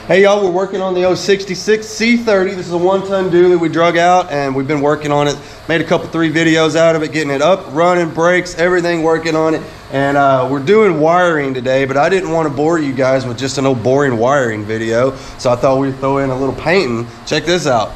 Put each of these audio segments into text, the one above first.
Hey y'all, we're working on the 066 C30. This is a 1-ton dually we drug out, and we've been working on it. Made a couple, 3 videos out of it, getting it up, running, brakes, everything working on it. And we're doing wiring today, but I didn't want to bore you guys with just an old boring wiring video, so I thought we'd throw in a little painting. Check this out.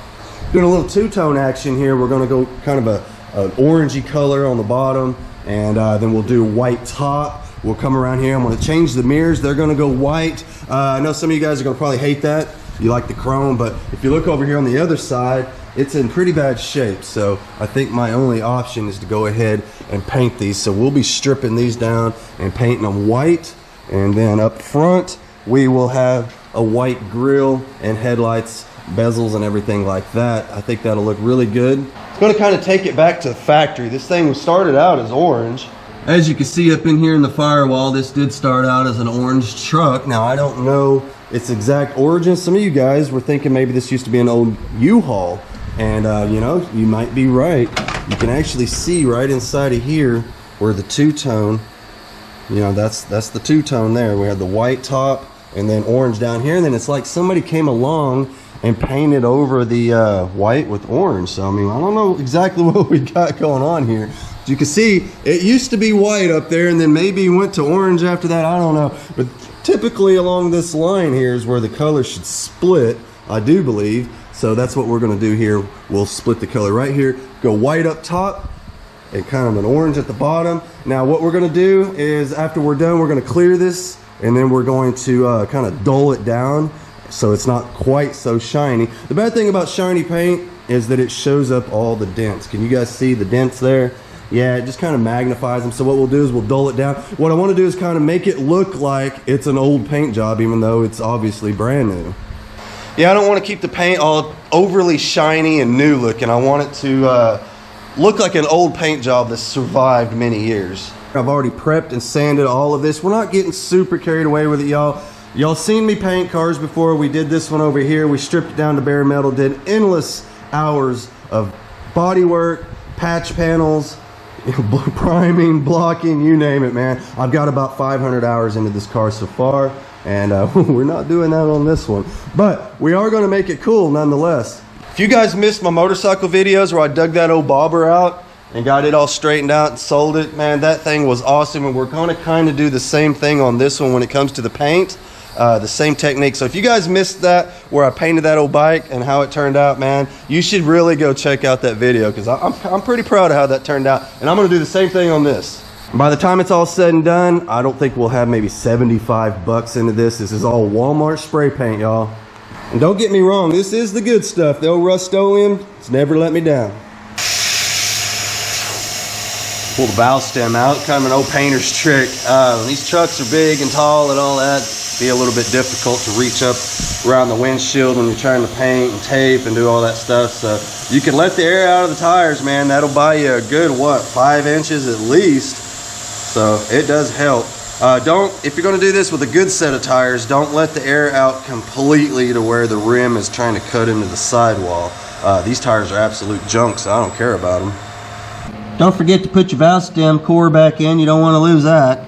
Doing a little 2-tone action here. We're going to go kind of an orangey color on the bottom, and then we'll do white top. We'll come around here. I'm going to change the mirrors. They're going to go white. I know some of you guys are going to probably hate that. You like the chrome, but if you look over here on the other side, it's in pretty bad shape. So I think my only option is to go ahead and paint these. So we'll be stripping these down and painting them white. And then up front, we will have a white grille and headlights, bezels and everything like that. I think that'll look really good. It's going to kind of take it back to the factory. This thing started out as orange. As you can see up in here in the firewall, this did start out as an orange truck. Now, I don't know its exact origin. Some of you guys were thinking maybe this used to be an old U-Haul. And, you know, you might be right. You can actually see right inside of here where the 2-tone, you know, that's the 2-tone there. We had the white top and then orange down here. And then it's like somebody came along and painted over the white with orange. So, I mean, I don't know exactly what we got going on here. You can see it used to be white up there, and then maybe went to orange after that. I don't know, but typically along this line here is where the color should split, I do believe. So that's what we're going to do here. We'll split the color right here, go white up top and kind of an orange at the bottom. Now what we're going to do is, after we're done, we're going to clear this, and then we're going to kind of dull it down so it's not quite so shiny. The bad thing about shiny paint is that it shows up all the dents. Can you guys see the dents there? Yeah, it just kind of magnifies them. So what we'll do is we'll dull it down. What I want to do is kind of make it look like it's an old paint job, even though it's obviously brand new. Yeah, I don't want to keep the paint all overly shiny and new looking. I want it to look like an old paint job that's survived many years. I've already prepped and sanded all of this. We're not getting super carried away with it, y'all. Y'all seen me paint cars before. We did this one over here. We stripped it down to bare metal, did endless hours of body work, patch panels, priming, blocking, you name it, man. I've got about 500 hours into this car so far, and we're not doing that on this one, but we are going to make it cool nonetheless. If you guys missed my motorcycle videos where I dug that old bobber out and got it all straightened out and sold it, man, that thing was awesome. And we're going to kind of do the same thing on this one when it comes to the paint. The same technique. So if you guys missed that, where I painted that old bike and how it turned out, man, you should really go check out that video, because I'm pretty proud of how that turned out. And I'm going to do the same thing on this. By the time it's all said and done, I don't think we'll have maybe 75 bucks into this. This is all Walmart spray paint, y'all. And don't get me wrong, this is the good stuff. The old Rustoleum, it's never let me down. Pull the valve stem out, kind of an old painter's trick. These trucks are big and tall and all that. Be a little bit difficult to reach up around the windshield when you're trying to paint and tape and do all that stuff. So you can let the air out of the tires, man. That'll buy you a good, what, 5 inches at least. So it does help. If you're gonna do this with a good set of tires, don't let the air out completely to where the rim is trying to cut into the sidewall. These tires are absolute junk, so I don't care about them. Don't forget to put your valve stem core back in. You don't want to lose that.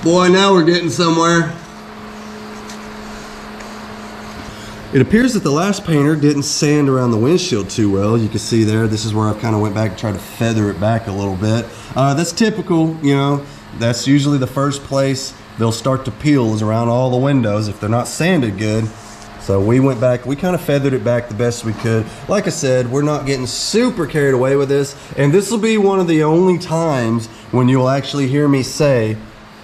Boy, now we're getting somewhere. It appears that the last painter didn't sand around the windshield too well. You can see there, this is where I kind of went back and tried to feather it back a little bit. That's typical, you know. That's usually the first place they'll start to peel is around all the windows if they're not sanded good. So we went back, we kind of feathered it back the best we could. Like I said, we're not getting super carried away with this. And this will be one of the only times when you'll actually hear me say,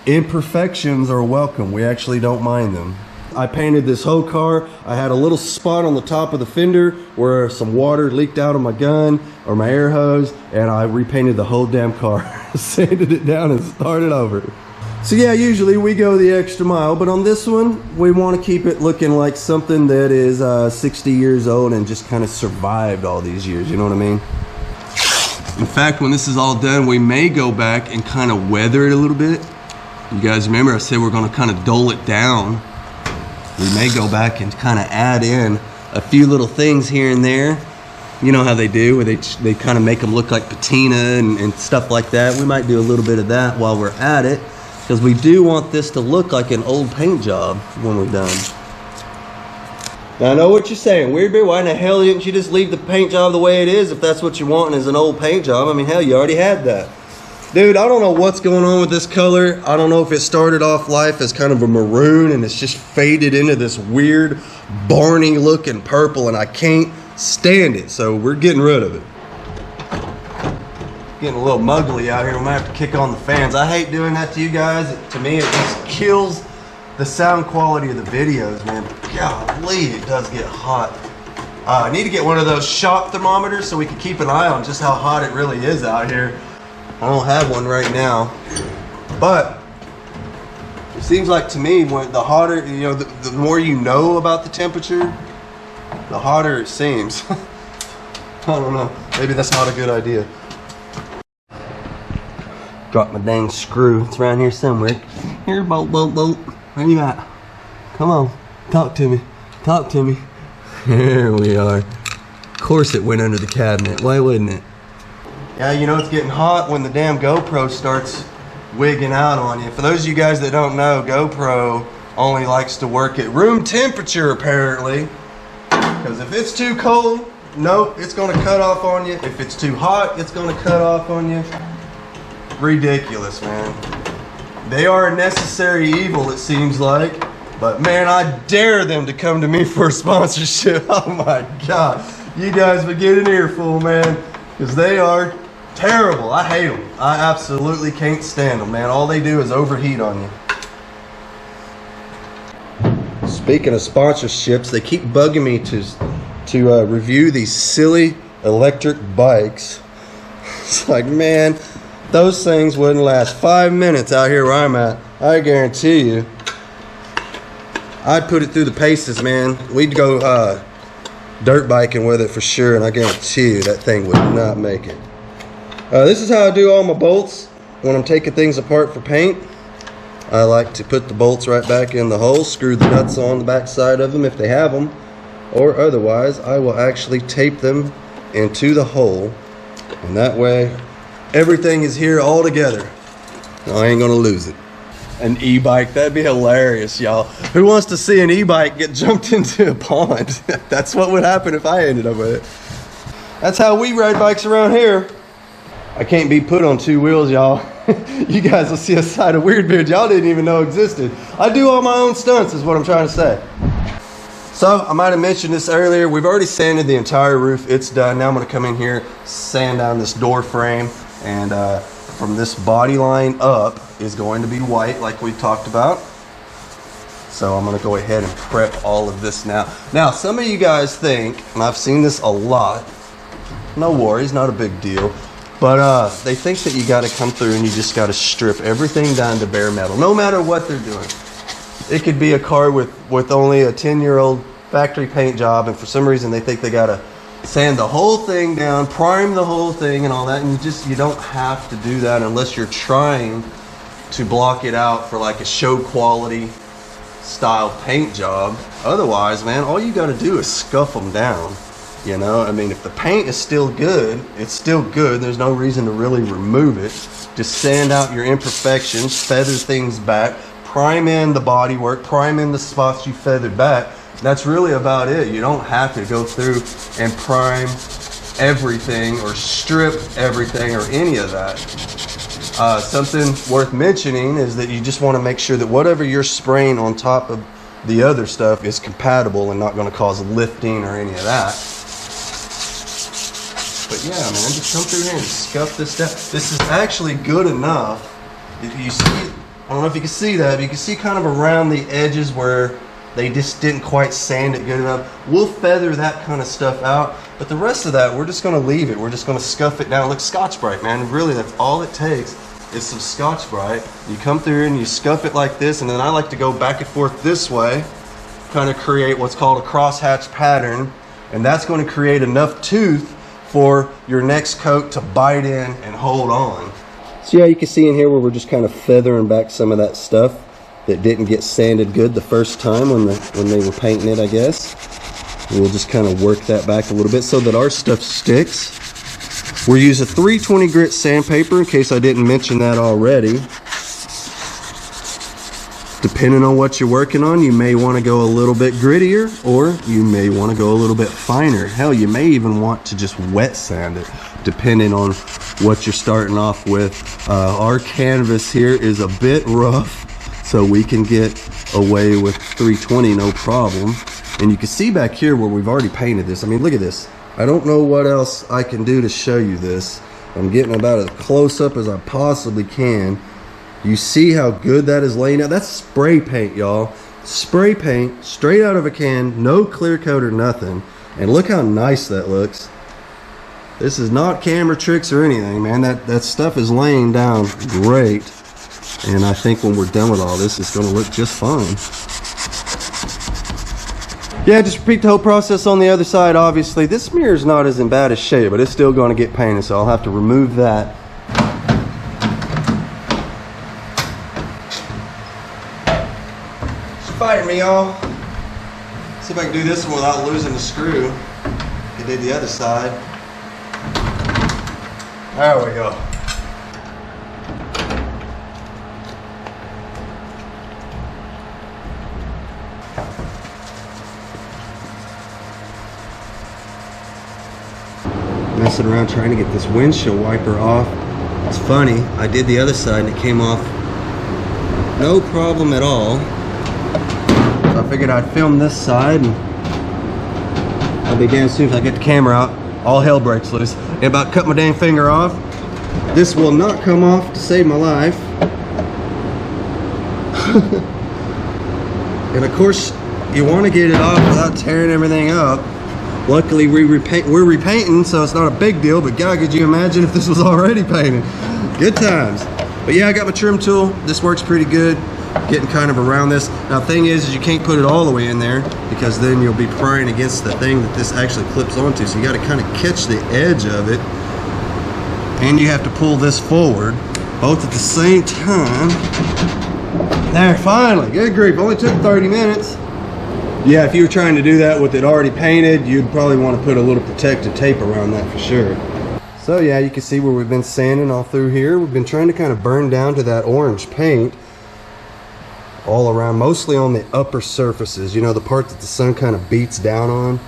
imperfections are welcome. We actually don't mind them. I painted this whole car. I had a little spot on the top of the fender where some water leaked out of my gun or my air hose, and I repainted the whole damn car. Sanded it down and started over. So yeah, usually we go the extra mile, but on this one, we want to keep it looking like something that is 60 years old and just kind of survived all these years, you know what I mean? In fact, when this is all done, we may go back and kind of weather it a little bit. You guys remember I said we're going to kind of dull it down. We may go back and kind of add in a few little things here and there. You know how they do, where they kind of make them look like patina and stuff like that. We might do a little bit of that while we're at it. because we do want this to look like an old paint job when we're done. Now I know what you're saying, Weird Beard, why in the hell didn't you just leave the paint job the way it is if that's what you're wanting is an old paint job? I mean, hell, you already had that. Dude, I don't know what's going on with this color. I don't know if it started off life as kind of a maroon and it's just faded into this weird Barney looking purple, and I can't stand it, so we're getting rid of it. Getting a little muggly out here. I'm gonna have to kick on the fans. I hate doing that to you guys. To me, it just kills the sound quality of the videos, man. Golly, it does get hot. I need to get one of those shop thermometers so we can keep an eye on just how hot it really is out here. I don't have one right now, but it seems like to me, when the hotter, you know, the more you know about the temperature, the hotter it seems. I don't know. Maybe that's not a good idea. Dropped my dang screw. It's around here somewhere. Here, bolt. Where you at? Come on. Talk to me. Talk to me. Here we are. Of course it went under the cabinet. Why wouldn't it? Yeah, you know it's getting hot when the damn GoPro starts wigging out on you. For those of you guys that don't know, GoPro only likes to work at room temperature apparently. Because if it's too cold, nope, it's going to cut off on you. If it's too hot, it's going to cut off on you. Ridiculous, man. They are a necessary evil, it seems like. But man, I dare them to come to me for a sponsorship. Oh my God. You guys would get an earful, man. Because they are terrible. I hate them. I absolutely can't stand them, man. All they do is overheat on you. Speaking of sponsorships, they keep bugging me to review these silly electric bikes. It's like, man, those things wouldn't last 5 minutes out here where I'm at. I guarantee you. I'd put it through the paces, man. We'd go dirt biking with it for sure, and I guarantee you that thing would not make it. This is how I do all my bolts when I'm taking things apart for paint. I like to put the bolts right back in the hole, screw the nuts on the back side of them if they have them, or otherwise I will actually tape them into the hole, and that way everything is here all together. I ain't gonna lose it. An e-bike, that'd be hilarious, y'all. Who wants to see an e-bike get jumped into a pond? That's what would happen if I ended up with it. That's how we ride bikes around here. I can't be put on two wheels, y'all. You guys will see a side of Weird Beard y'all didn't even know existed. I do all my own stunts is what I'm trying to say. So I might have mentioned this earlier. We've already sanded the entire roof. It's done. Now I'm gonna come in here, sand down this door frame, and from this body line up is going to be white like we talked about. So I'm gonna go ahead and prep all of this now. Now some of you guys think, and I've seen this a lot, no worries, not a big deal, but they think that you gotta come through and you just gotta strip everything down to bare metal, no matter what they're doing. It could be a car with only a 10-year-old factory paint job, and for some reason they think they gotta sand the whole thing down, prime the whole thing and all that, and you don't have to do that unless you're trying to block it out for like a show quality style paint job. Otherwise, man, all you got to do is scuff them down. You know, I mean, if the paint is still good, it's still good. There's no reason to really remove it. Just sand out your imperfections, feather things back, prime in the bodywork, prime in the spots you feathered back. That's really about it. You don't have to go through and prime everything or strip everything or any of that. Something worth mentioning is that you just want to make sure that whatever you're spraying on top of the other stuff is compatible and not going to cause lifting or any of that. But yeah, man, just come through here and scuff this down. This is actually good enough. If you see, I don't know if you can see that, but you can see kind of around the edges where they just didn't quite sand it good enough. We'll feather that kind of stuff out, but the rest of that, we're just gonna leave it. We're just gonna scuff it down. Look, Scotch-Brite, man. Really, that's all it takes is some Scotch-Brite. You come through and you scuff it like this, and then I like to go back and forth this way, kind of create what's called a crosshatch pattern, and that's gonna create enough tooth for your next coat to bite in and hold on. So yeah, you can see in here where we're just kind of feathering back some of that stuff that didn't get sanded good the first time when they were painting it, I guess. And we'll just kind of work that back a little bit so that our stuff sticks. We're using 320 grit sandpaper in case I didn't mention that already. Depending on what you're working on, you may want to go a little bit grittier, or you may want to go a little bit finer. Hell, you may even want to just wet sand it, depending on what you're starting off with. Our canvas here is a bit rough, so we can get away with 320 no problem. And you can see back here where we've already painted this. I mean, look at this. I don't know what else I can do to show you this. I'm getting about as close up as I possibly can. You see how good that is laying out? That's spray paint, y'all. Spray paint, straight out of a can, no clear coat or nothing. And look how nice that looks. This is not camera tricks or anything, man. That stuff is laying down great. And I think when we're done with all this, it's gonna look just fine. Yeah, just repeat the whole process on the other side, obviously. This mirror is not as in bad a shape, but it's still gonna get painted, so I'll have to remove that. Fighting me, y'all. See if I can do this one without losing the screw. I did the other side. There we go. Messing around trying to get this windshield wiper off. It's funny, I did the other side and it came off no problem at all. So I figured I'd film this side, and I'll be damn soon as I get the camera out, all hell breaks loose. I about cut my dang finger off. This will not come off to save my life. And of course, you want to get it off without tearing everything up. Luckily, we're repainting, so it's not a big deal, but God, could you imagine if this was already painted? Good times. But yeah, I got my trim tool. This works pretty good. Getting kind of around this. Now the thing is you can't put it all the way in there, because then you'll be prying against the thing that this actually clips onto. So you got to kind of catch the edge of it, and you have to pull this forward both at the same time. There, finally. Good grief, only took 30 minutes. Yeah, if you were trying to do that with it already painted, you'd probably want to put a little protective tape around that for sure. So yeah, you can see where we've been sanding all through here. We've been trying to kind of burn down to that orange paint all around, mostly on the upper surfaces, you know, the part that the sun kind of beats down on.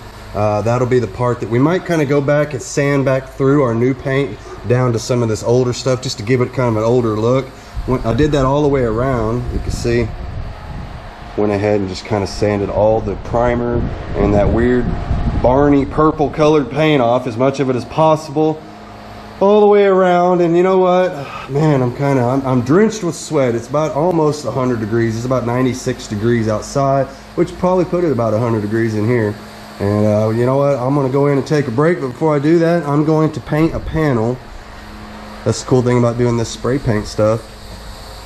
That'll be the part that we might kind of go back and sand back through our new paint down to some of this older stuff, just to give it kind of an older look. When I did that all the way around, you can see, went ahead and just kind of sanded all the primer and that weird Barney purple colored paint off, as much of it as possible, all the way around. And you know what, man, I'm drenched with sweat. It's about almost 100 degrees. It's about 96 degrees outside, which probably put it about 100 degrees in here. And you know what, I'm gonna go in and take a break, but before I do that, I'm going to paint a panel. That's the cool thing about doing this spray paint stuff.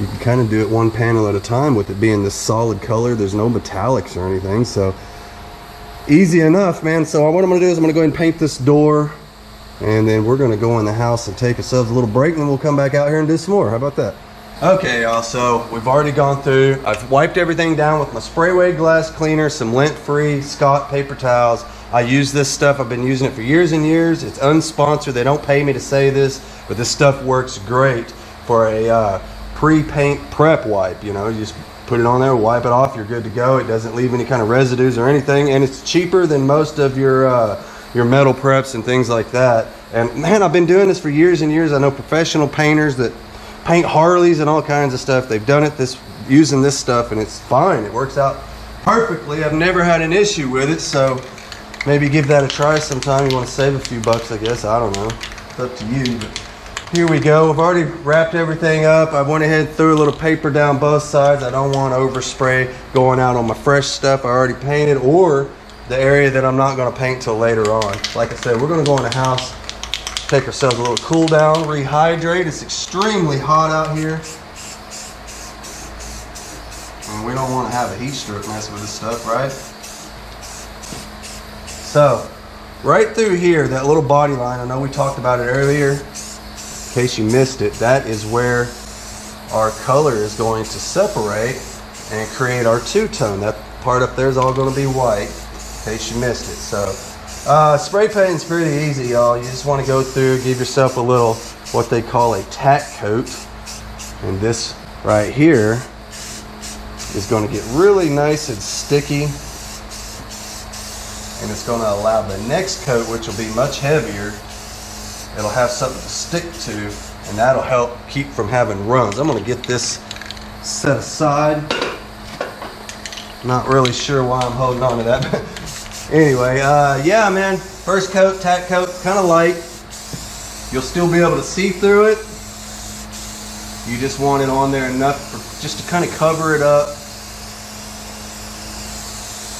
You can kind of do it one panel at a time with it being this solid color. There's no metallics or anything, so easy enough, man. So what I'm gonna do is I'm gonna go ahead and paint this door, and then we're gonna go in the house and take ourselves a little break, and then we'll come back out here and do some more. How about that? Okay, y'all, so we've already gone through. I've wiped everything down with my spray-away glass cleaner, some lint-free Scott paper towels. I use this stuff. I've been using it for years and years. It's unsponsored. They don't pay me to say this, but this stuff works great for a pre-paint prep wipe. You know, you just put it on there, wipe it off, you're good to go. It doesn't leave any kind of residues or anything, and it's cheaper than most of your metal preps and things like that. And man, I've been doing this for years and years. I know professional painters that paint Harleys and all kinds of stuff. They've done it using this stuff, and it's fine. It works out perfectly. I've never had an issue with it, so maybe give that a try sometime. You want to save a few bucks, I guess. I don't know. It's up to you. But here we go. I've already wrapped everything up. I went ahead and threw a little paper down both sides. I don't want overspray going out on my fresh stuff I already painted, or the area that I'm not going to paint till later on. Like I said, we're going to go in the house, take ourselves a little cool down, rehydrate. It's extremely hot out here, and we don't want to have a heat stroke messing with this stuff, right? So right through here, that little body line, I know we talked about it earlier. In case you missed it, that is where our color is going to separate and create our two-tone. That part up there is all going to be white, in case you missed it. So spray painting's pretty easy, y'all. You just want to go through, give yourself a little, what they call a tack coat. And this right here is going to get really nice and sticky. And it's going to allow the next coat, which will be much heavier, it'll have something to stick to, and that'll help keep from having runs. I'm going to get this set aside. Not really sure why I'm holding on to that. Anyway, yeah, man, first coat, tack coat, kind of light. You'll still be able to see through it. You just want it on there enough just to kind of cover it up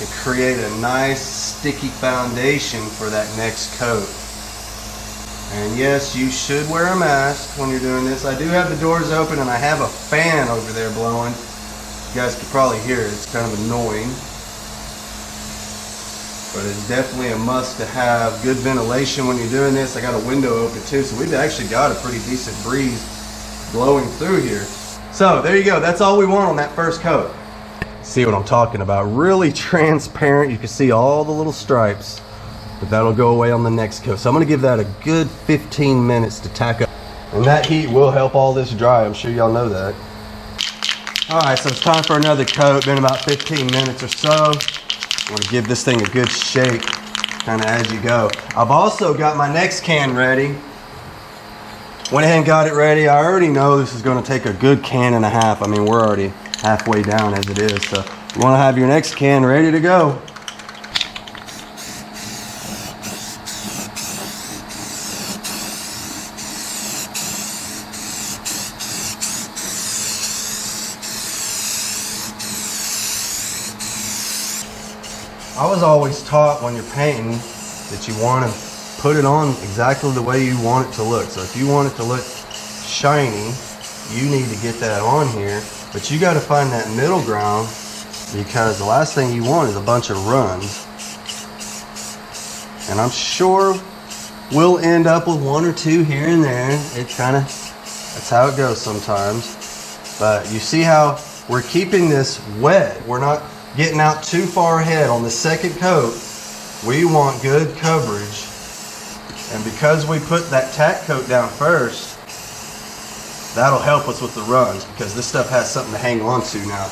and create a nice sticky foundation for that next coat. And yes, you should wear a mask when you're doing this. I do have the doors open and I have a fan over there blowing. You guys can probably hear it. It's kind of annoying. But it's definitely a must to have good ventilation when you're doing this. I got a window open too, so we've actually got a pretty decent breeze blowing through here. So there you go. That's all we want on that first coat. See what I'm talking about? Really transparent. You can see all the little stripes. But that'll go away on the next coat. So I'm going to give that a good 15 minutes to tack up. And that heat will help all this dry. I'm sure y'all know that. Alright, so it's time for another coat. Been about 15 minutes or so. I'm going to give this thing a good shake, kind of as you go. I've also got my next can ready. Went ahead and got it ready. I already know this is going to take a good can and a half. I mean, we're already halfway down as it is. So you want to have your next can ready to go. I was always taught when you're painting that you want to put it on exactly the way you want it to look. So if you want it to look shiny, you need to get that on here. But you got to find that middle ground, because the last thing you want is a bunch of runs. And I'm sure we'll end up with one or two here and there. It kind of, that's how it goes sometimes. But you see how we're keeping this wet. We're not getting out too far ahead. On the second coat, we want good coverage. And because we put that tack coat down first, that'll help us with the runs, because this stuff has something to hang on to now.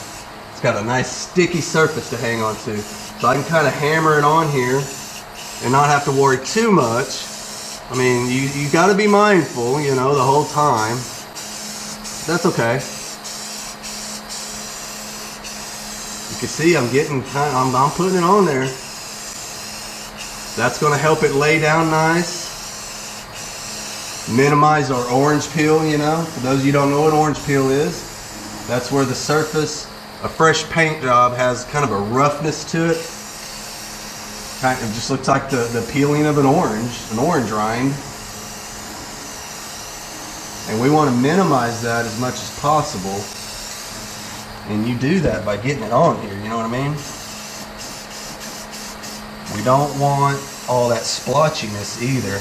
It's got a nice sticky surface to hang on to. So I can kind of hammer it on here and not have to worry too much. I mean, you got to be mindful, you know, the whole time. That's okay. You can see I'm getting I'm putting it on there. That's going to help it lay down nice. Minimize our orange peel, you know. For those of you who don't know what orange peel is, that's where the surface, a fresh paint job has kind of a roughness to it. Kind of just looks like the peeling of an orange rind. And we want to minimize that as much as possible. And you do that by getting it on here, you know what I mean? We don't want all that splotchiness either,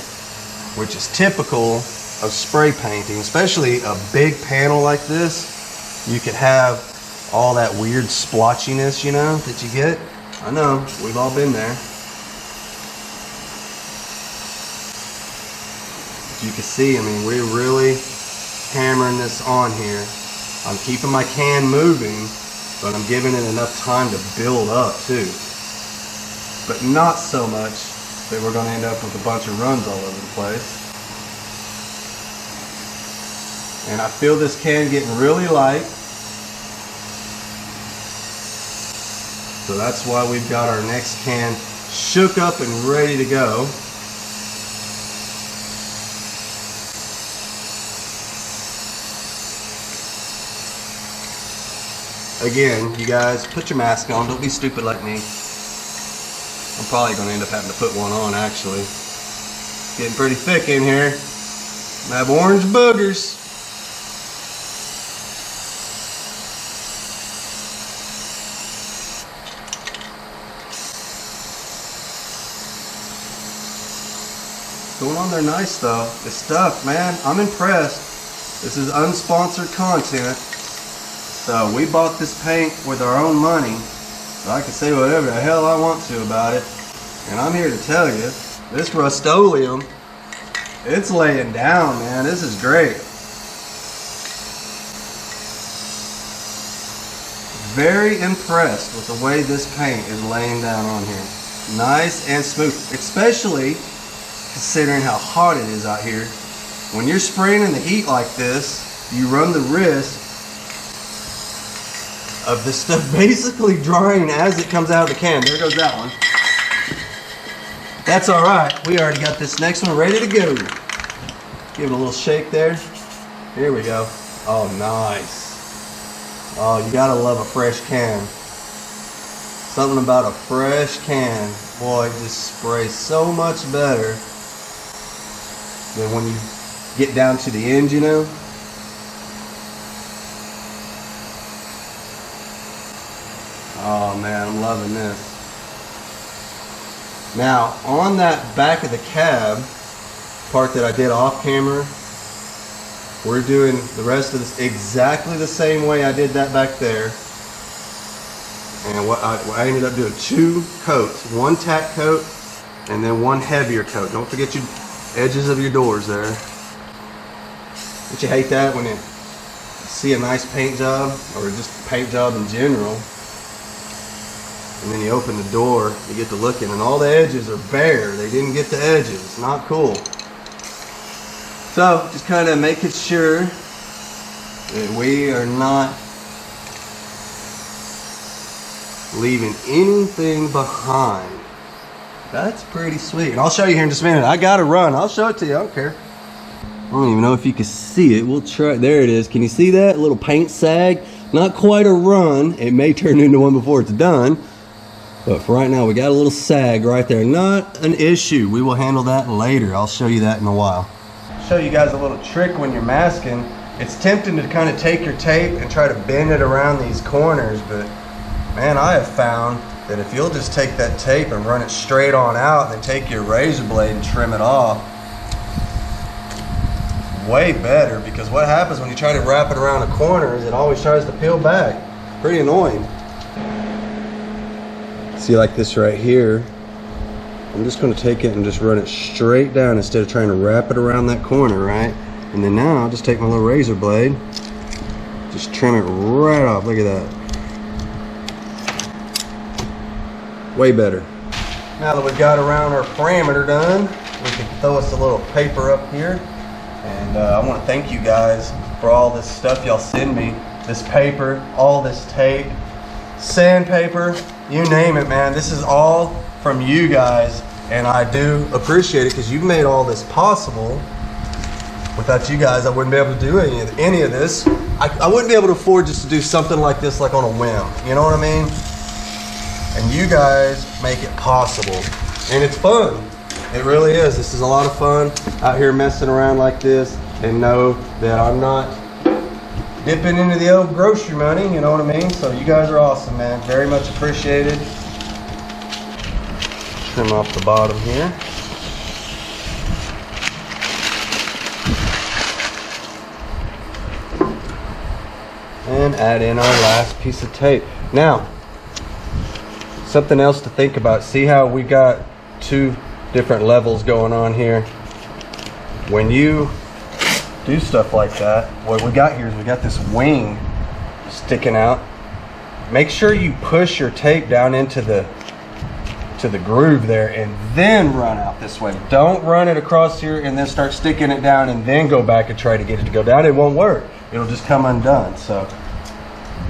which is typical of spray painting, especially a big panel like this. You could have all that weird splotchiness, you know, that you get. I know, we've all been there. As you can see, I mean, we're really hammering this on here. I'm keeping my can moving, but I'm giving it enough time to build up too. But not so much that we're going to end up with a bunch of runs all over the place. And I feel this can getting really light. So that's why we've got our next can shook up and ready to go. Again, you guys, put your mask on. Don't be stupid like me. I'm probably going to end up having to put one on, actually. It's getting pretty thick in here. I have orange boogers. Going on there nice, though. This stuff, man, I'm impressed. This is unsponsored content. So we bought this paint with our own money, so I can say whatever the hell I want to about it. And I'm here to tell you, this Rustoleum, it's laying down, man. This is great. very impressed with the way this paint is laying down on here. Nice and smooth, especially considering how hot it is out here. When you're spraying in the heat like this, you run the risk of this stuff basically drying as it comes out of the can. There goes that one. That's all right. We already got this next one ready to go. Give it a little shake there. Here we go. Oh, nice. Oh, you gotta love a fresh can. Something about a fresh can. Boy, it just sprays so much better than when you get down to the end, you know. Oh man, I'm loving this. Now, on that back of the cab part that I did off camera, we're doing the rest of this exactly the same way I did that back there. And what I ended up doing 2 coats, 1 tack coat and then 1 heavier coat. Don't forget your edges of your doors there. Don't you hate that when you see a nice paint job, or just a paint job in general, and then you open the door, you get to looking and all the edges are bare. They didn't get the edges. Not cool. So just kind of making sure that we are not leaving anything behind. That's pretty sweet. And I'll show you here in just a minute. I got to run. I'll show it to you. I don't care. I don't even know if you can see it. We'll try. There it is. Can you see that? A little paint sag. Not quite a run. It may turn into one before it's done. But for right now, we got a little sag right there. Not an issue. We will handle that later. I'll show you that in a while. Show you guys a little trick when you're masking. It's tempting to kind of take your tape and try to bend it around these corners, but man, I have found that if you'll just take that tape and run it straight on out and then take your razor blade and trim it off, way better, because what happens when you try to wrap it around the corners, it always tries to peel back. Pretty annoying. See, like this right here, I'm just going to take it and just run it straight down instead of trying to wrap it around that corner, right? And then now I'll just take my little razor blade, just trim it right off. Look at that. Way better. Now that we've got around our parameter done, we can throw us a little paper up here. And I want to thank you guys for all this stuff y'all send me. This paper, all this tape, sandpaper, you name it, man. This is all from you guys, and I do appreciate it because you've made all this possible. Without you guys, I wouldn't be able to do any of this. I wouldn't be able to afford just to do something like this like on a whim. You know what I mean? And you guys make it possible. And it's fun. It really is. This is a lot of fun out here messing around like this, and know that I'm not dipping into the old grocery money, you know what I mean? So you guys are awesome, man. Very much appreciated. Trim off the bottom here. And add in our last piece of tape. Now, something else to think about. See how we got 2 different levels going on here? When you do stuff like that, what we got here is we got this wing sticking out. Make sure you push your tape down into the groove there and then run out this way. Don't run it across here and then start sticking it down and then go back and try to get it to go down. It won't work. It'll just come undone. So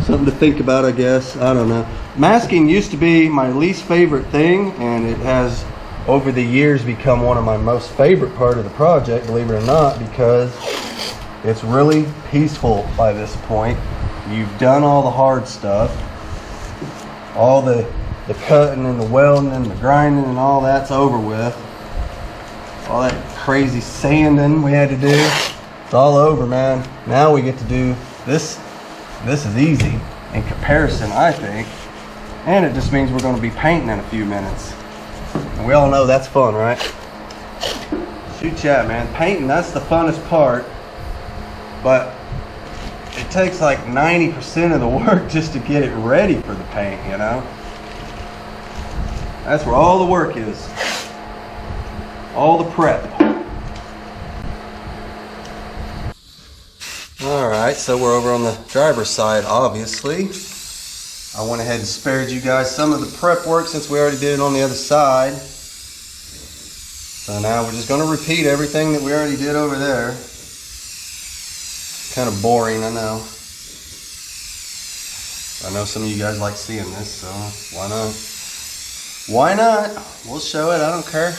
something to think about, I guess. I don't know. Masking used to be my least favorite thing, and it has over the years become one of my most favorite part of the project, believe it or not, because it's really peaceful by this point. You've done all the hard stuff, all the cutting and the welding and the grinding and all that's over with. All that crazy sanding we had to do, it's all over, man. Now we get to do this. This is easy in comparison, I think, and it just means we're going to be painting in a few minutes. And we all know that's fun, right? Shoot ya, man. Painting, that's the funnest part, but it takes like 90% of the work just to get it ready for the paint, you know? That's where all the work is. All the prep. Alright, so we're over on the driver's side, obviously. I went ahead and spared you guys some of the prep work since we already did it on the other side. So now we're just going to repeat everything that we already did over there. Kind of boring, I know. I know some of you guys like seeing this, so why not? Why not? We'll show it, I don't care.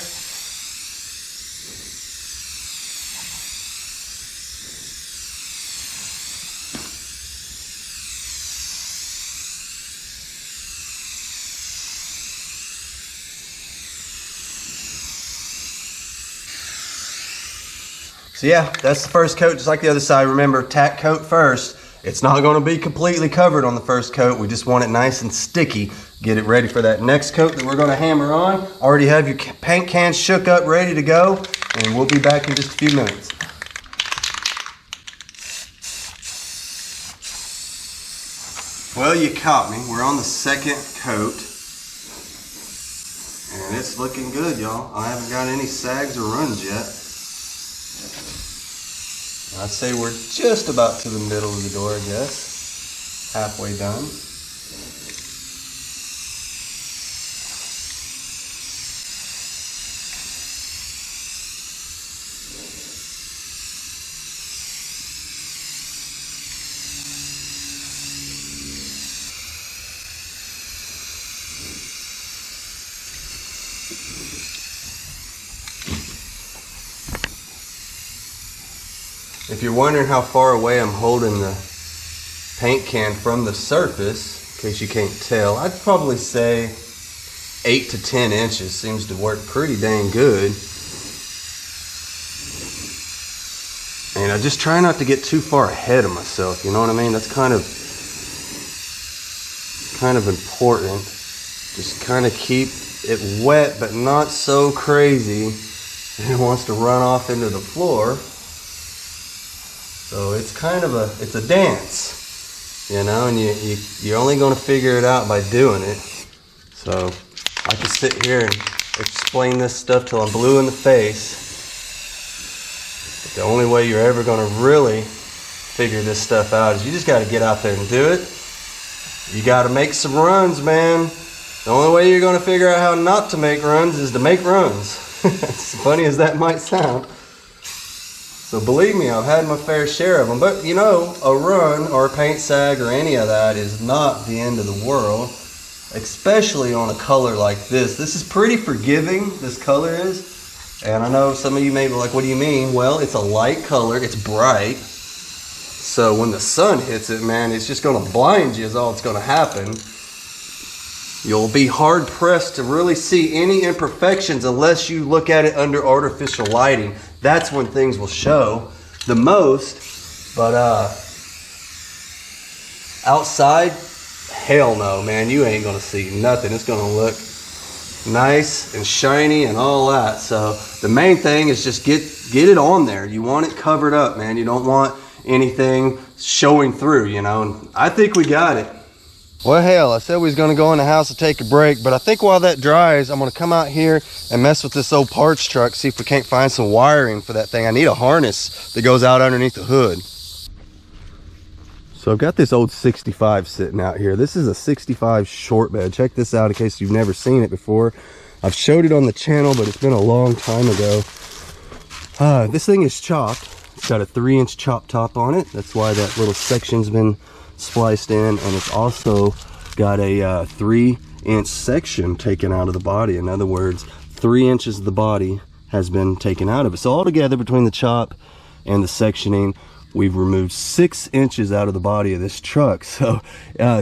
So yeah, that's the first coat, just like the other side. Remember, tack coat first. It's not going to be completely covered on the first coat. We just want it nice and sticky. Get it ready for that next coat that we're going to hammer on. Already have your paint cans shook up, ready to go, and we'll be back in just a few minutes. Well, you caught me. We're on the second coat, and it's looking good, y'all. I haven't got any sags or runs yet. I'd say we're just about to the middle of the door, I guess. Halfway done. If you're wondering how far away I'm holding the paint can from the surface, in case you can't tell, I'd probably say 8 to 10 inches seems to work pretty dang good. And I just try not to get too far ahead of myself, you know what I mean? That's kind of important. Just kind of keep it wet, but not so crazy that it wants to run off into the floor. So it's kind of it's a dance, you know, and you're only going to figure it out by doing it. So I can sit here and explain this stuff till I'm blue in the face. But the only way you're ever going to really figure this stuff out is you just got to get out there and do it. You got to make some runs, man. The only way you're going to figure out how not to make runs is to make runs. As funny as that might sound. So believe me, I've had my fair share of them. But you know, a run or a paint sag or any of that is not the end of the world, especially on a color like this. This is pretty forgiving, this color is. And I know some of you may be like, what do you mean? Well, it's a light color, it's bright. So when the sun hits it, man, it's just gonna blind you is all that's gonna happen. You'll be hard pressed to really see any imperfections unless you look at it under artificial lighting. That's when things will show the most. But outside, hell no, man, you ain't gonna see nothing. It's gonna look nice and shiny and all that. So the main thing is just get it on there. You want it covered up, man. You don't want anything showing through, you know. And I think we got it. Well, hell, I said we was going to go in the house and take a break, but I think while that dries, I'm going to come out here and mess with this old parts truck, see if we can't find some wiring for that thing. I need a harness that goes out underneath the hood. So I've got this old 65 sitting out here. This is a 65 short bed. Check this out in case you've never seen it before. I've showed it on the channel, but it's been a long time ago. This thing is chopped. It's got a 3-inch chop top on it. That's why that little section's been spliced in, and it's also got a 3-inch section taken out of the body. In other words, 3 inches of the body has been taken out of it. So altogether, between the chop and the sectioning, we've removed 6 inches out of the body of this truck. So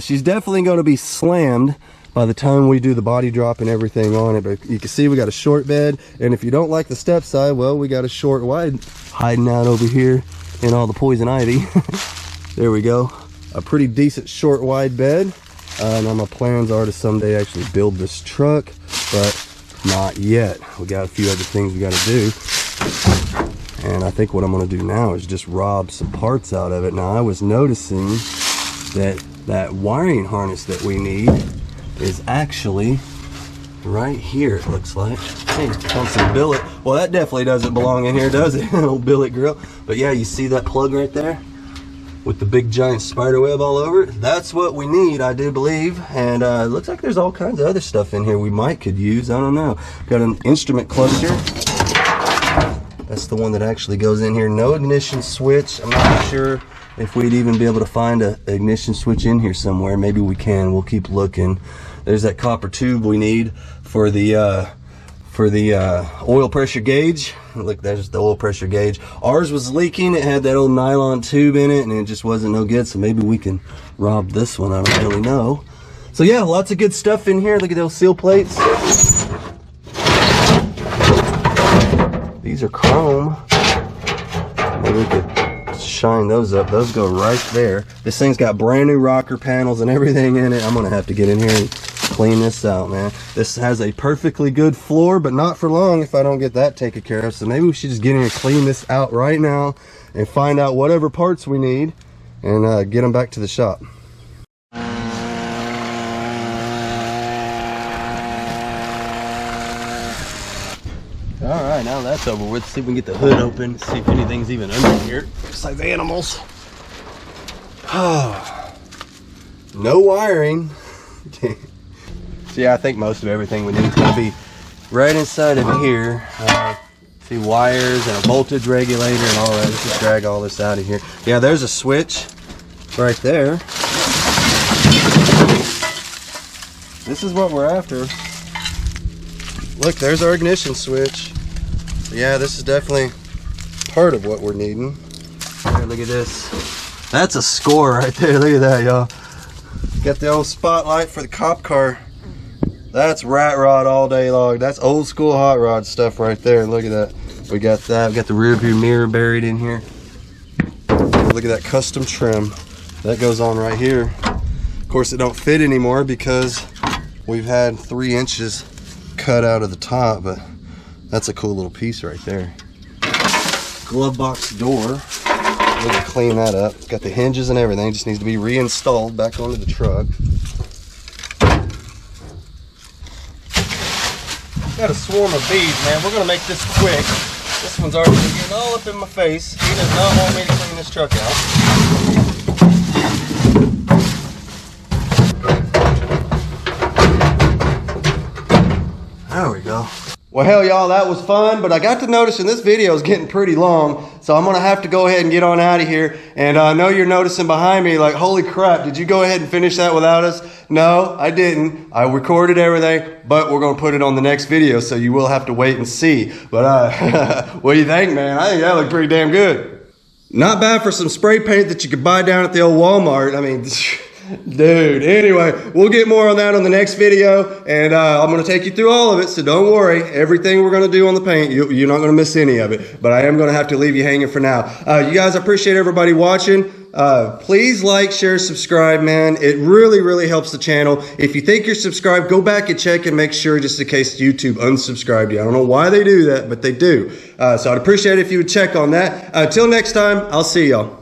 she's definitely going to be slammed by the time we do the body drop and everything on it. But you can see we got a short bed, and if you don't like the step side, well, we got a short wide hiding out over here in all the poison ivy. There we go. A pretty decent short wide bed. Now my plans are to someday actually build this truck, but not yet. We got a few other things we got to do, and I think what I'm going to do now is just rob some parts out of it. Now I was noticing that wiring harness that we need is actually right here, it looks like. Hey, on some billet. Well, that definitely doesn't belong in here, does it? Old billet grill. But yeah, you see that plug right there? with the big giant spider web all over it. That's what we need, I do believe. And it looks like there's all kinds of other stuff in here we could use. I don't know. Got an instrument cluster. That's the one that actually goes in here. No ignition switch. I'm not sure if we'd even be able to find an ignition switch in here somewhere. Maybe we can. We'll keep looking. There's that copper tube we need for the oil pressure gauge. Look, there's the oil pressure gauge. Ours was leaking. It had that old nylon tube in it, and it just wasn't no good. So maybe we can rob this one. I don't really know. So yeah, lots of good stuff in here. Look at those seal plates. These are chrome. Maybe we could shine those up. Those go right there. This thing's got brand new rocker panels and everything in it. I'm gonna have to get in here and clean this out, man. This has a perfectly good floor, but not for long if I don't get that taken care of. So maybe we should just get in here and clean this out right now and find out whatever parts we need and get them back to the shop. All right, now that's over with. See if we can get the hood open, see if anything's even under here. Looks like animals. No wiring. So yeah, I think most of everything we need is going to be right inside of here. See, wires and a voltage regulator and all that. Let's just drag all this out of here. Yeah, there's a switch right there. This is what we're after. Look, there's our ignition switch. Yeah, this is definitely part of what we're needing. Here, look at this. That's a score right there. Look at that, y'all. Got the old spotlight for the cop car. That's rat rod all day long. That's old school hot rod stuff right there. Look at that. We got that. We got the rear view mirror buried in here. Look at that custom trim. That goes on right here. Of course, it don't fit anymore because we've had 3 inches cut out of the top, but that's a cool little piece right there. Glove box door. We're gonna clean that up. It's got the hinges and everything. Just needs to be reinstalled back onto the truck. Got a swarm of bees, man. We're gonna make this quick. This one's already getting all up in my face. He does not want me to clean this truck out. There we go. Well, hell, y'all, that was fun, but I got to noticing this video is getting pretty long, so I'm gonna have to go ahead and get on out of here. And I know you're noticing behind me, like, holy crap, did you go ahead and finish that without us? No, I didn't. I recorded everything, but we're gonna put it on the next video, so you will have to wait and see. But what do you think, man? I think that looked pretty damn good. Not bad for some spray paint that you could buy down at the old Walmart. I mean, dude, anyway, we'll get more on that on the next video, and I'm going to take you through all of it, so don't worry. Everything we're going to do on the paint, you're not going to miss any of it, but I am going to have to leave you hanging for now. You guys, I appreciate everybody watching. Please like, share, subscribe, man. It really, really helps the channel. If you think you're subscribed, go back and check and make sure, just in case YouTube unsubscribed you. I don't know why they do that, but they do. So I'd appreciate it if you would check on that. Till next time, I'll see y'all.